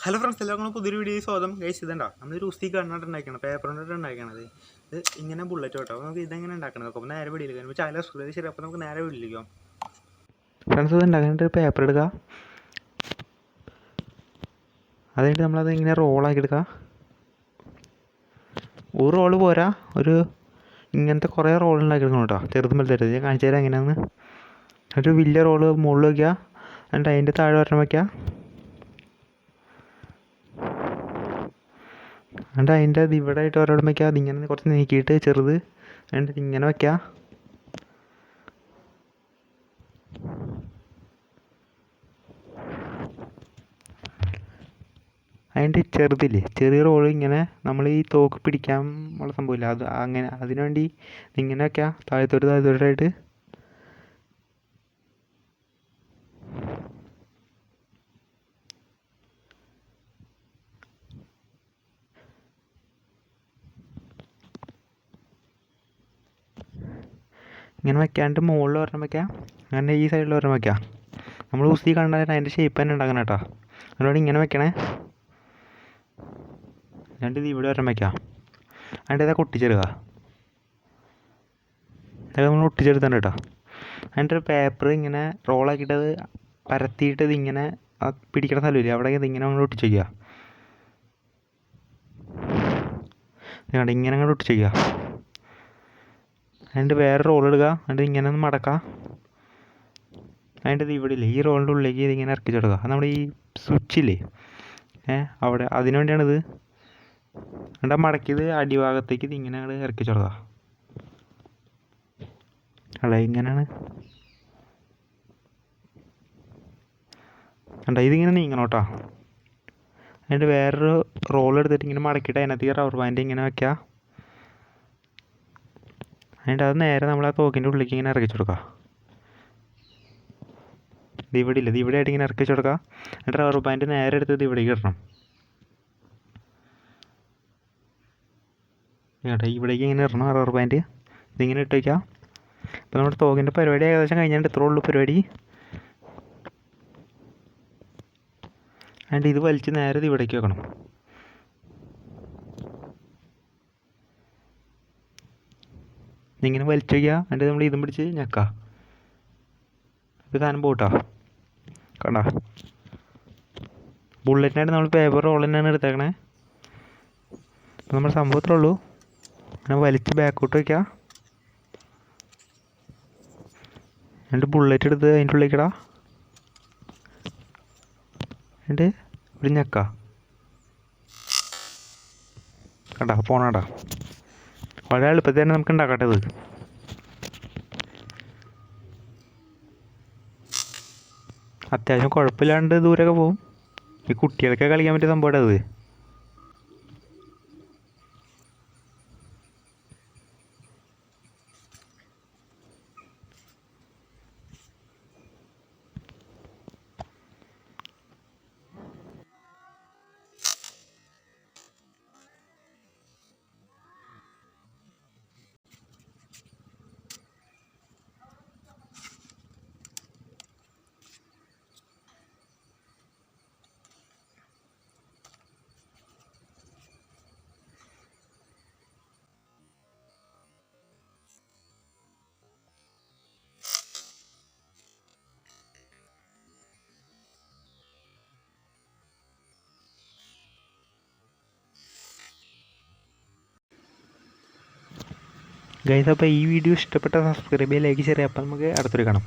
Hello friends, എല്ലാവർക്കും പുതിയൊരു video സ്വാഗതം. ഗൈസ്, ഇതുണ്ടോ നമ്മളൊരു ഉസ്തി കണ്ടിട്ട് ഉണ്ടാക്കണം, പേപ്പർ കൊണ്ടിട്ട് ഉണ്ടാക്കണത്. ഇത് ഇങ്ങനെ ബുള്ളറ്റ് കേട്ടോ. നമുക്ക് ഇതെങ്ങനെ ഉണ്ടാക്കണത് അപ്പോൾ നേരെ വീഡിയോയിലേക്ക് വരുമ്പോൾ ചാനൽ സബ്സ്ക്രൈബ് ശരി. അപ്പോൾ നമുക്ക് നേരെ വീഡിയോയിലേക്കാം. ഫ്രണ്ട്സ്, ഇത് ഉണ്ടാക്കാനായിട്ട് പേപ്പർ എടുക്കുക. അതുകഴിഞ്ഞിട്ട് നമ്മളത് ഇങ്ങനെ റോളാക്കി എടുക്കുക. ഒരു റോള് പോരാ, ഇങ്ങനത്തെ കുറേ റോൾ ഉണ്ടാക്കി എടുക്കണം കേട്ടോ. ചെറുതും വലുതായിട്ട് ഞാൻ കാണിച്ചു തരാം എങ്ങനെയാണെന്ന്. ഒരു വലിയ റോള് മുകളിൽ വയ്ക്കുക, എന്നിട്ട് അതിൻ്റെ താഴെ ഒരെണ്ണം വയ്ക്കുക. എന്നിട്ട് അതിൻ്റെ ഇവിടെ ആയിട്ട് ഒരെണ്ണം വയ്ക്കുക. അതിങ്ങനെ കുറച്ച് നീക്കിയിട്ട് ചെറുത്, എന്നിട്ട് ഇങ്ങനെ വയ്ക്കുക. അതിൻ്റെ ചെറുതില്ലേ, ചെറിയ റോള് ഇങ്ങനെ നമ്മൾ ഈ തോക്ക് പിടിക്കാൻ ഉള്ള സംഭവമില്ല, അത് അങ്ങനെ അതിനു വേണ്ടി ഇങ്ങനെ വയ്ക്കുക. താഴത്തോട്ടായിട്ട് ഇങ്ങനെ വയ്ക്കാണ്ട് മുകളിൽ ഒരെണ്ണം വയ്ക്കാം, അങ്ങനെ ഈ സൈഡിൽ ഒരെണ്ണം വയ്ക്കാം. നമ്മൾ ഉസ്തി കണ്ടാൽ അതിൻ്റെ ഷേപ്പ് തന്നെ ഉണ്ടാക്കണം കേട്ടോ. അതുകൊണ്ട് ഇങ്ങനെ വെക്കണേ. എന്നിട്ട് ഇത് ഇവിടെ ഒരെണ്ണം വയ്ക്കാം. അതിൻ്റെ ഇതൊക്കെ ഒട്ടിച്ചെടുക്കുക. ഇതൊക്കെ നമ്മൾ ഒട്ടിച്ചെടുത്തുണ്ട് കേട്ടോ. അതിൻ്റെ ഒരു പേപ്പർ ഇങ്ങനെ റോളാക്കിയിട്ട് അത് പരത്തിയിട്ട് ഇതിങ്ങനെ പിടിക്കുന്ന സ്ഥലമില്ല, അവിടെ ഇതിങ്ങനെ നമ്മൾ ഒട്ടിച്ച് വയ്ക്കുക. നിങ്ങളുടെ ഇങ്ങനെ അങ്ങോട്ട് ഒട്ടിച്ച് വയ്ക്കുക. അതിൻ്റെ വേറെ റോൾ എടുക്കുക, എന്നിട്ട് ഇങ്ങനെ ഒന്ന് മടക്കാം. അതിൻ്റെ ഇത് ഇവിടെ ഇല്ലേ, ഈ റോളിൻ്റെ ഉള്ളിലേക്ക് ഇതിങ്ങനെ ഇറക്കി കൊടുക്കുക. അത് നമ്മുടെ ഈ സ്വിച്ചില്ലേ അവിടെ, അതിനു വേണ്ടിയാണിത്. എന്നിട്ട് മടക്കിയത് അടിഭാഗത്തേക്ക് ഇതിങ്ങനെ അങ്ങോട്ട് ഇറക്കി കൊടുക്കുക. അല്ല, ഇങ്ങനെയാണ്. കണ്ടോ, ഇതിങ്ങനെ നീങ്ങണം കേട്ടോ. അതിൻ്റെ വേറൊരു റോൾ എടുത്തിട്ട് ഇങ്ങനെ മടക്കിയിട്ട് അതിനകത്ത് റബ്ബർ ബാൻഡ് ഇങ്ങനെ വയ്ക്കുക. അതിൻ്റെ അത് നേരെ നമ്മൾ ആ തോക്കിൻ്റെ ഉള്ളിലേക്ക് ഇങ്ങനെ ഇറക്കി കൊടുക്കുക. ഇത് ഇവിടെ ഇല്ല, ഇത് ഇവിടെ ആയിട്ട് ഇങ്ങനെ ഇറക്കി കൊടുക്കുക. എന്നിട്ട് റബ്ബർ ബാൻഡ് നേരെ എടുത്തത് ഇവിടേക്ക് ഇടണം കേട്ടോ. ഇവിടേക്ക് ഇങ്ങനെ ഇടണം റബ്ബർ ബാൻഡ്. ഇതിങ്ങനെ ഇട്ട് വയ്ക്കുക. അപ്പോൾ നമ്മുടെ തോക്കിൻ്റെ പരിപാടി ഏകദേശം കഴിഞ്ഞിട്ട് ഇത്രേ ഉള്ളൂ പരിപാടി. അതിൻ്റെ ഇത് വലിച്ച് നേരെ ഇത് ഇവിടേക്ക് വെക്കണം. ഇങ്ങനെ വലിച്ചു വയ്ക്കുക. എന്നിട്ട് നമ്മൾ ഇതും പിടിച്ച് ഞെക്കുക. ഇത് സാധനം പോട്ടോ. കണ്ടോ, ബുള്ളറ്റിനായിട്ട് നമ്മൾ പേപ്പർ റോൾ തന്നെയാണ് എടുത്തേക്കണേ. അപ്പോൾ നമ്മുടെ സംഭവത്തിലുള്ളൂ. അങ്ങനെ വലിച്ച് ബാക്കോട്ട് വയ്ക്കുക. എന്നിട്ട് ബുള്ളറ്റ് എടുത്ത് അതിൻ്റെ ഉള്ളിലേക്കിടാം. എന്നിട്ട് ഇവിടെ ഞെക്കുക. കണ്ടോ, പോണാടാ. വളരെ എളുപ്പത്തിൽ തന്നെ നമുക്ക് ഉണ്ടാക്കട്ടെ. ഇത് അത്യാവശ്യം കുഴപ്പമില്ലാണ്ട് ദൂരമൊക്കെ പോകും. ഈ കുട്ടികൾക്കൊക്കെ കളിക്കാൻ പറ്റിയ സംഭവമാണ് അത്. ഗൈസ്, അപ്പോൾ ഈ വീഡിയോ ഇഷ്ടപ്പെട്ട സബ്സ്ക്രൈബ് ചെയ്യുക, ലൈക്ക് ചെയ്യുക. അപ്പോൾ നമുക്ക് അടുത്തൊരു കാണാം.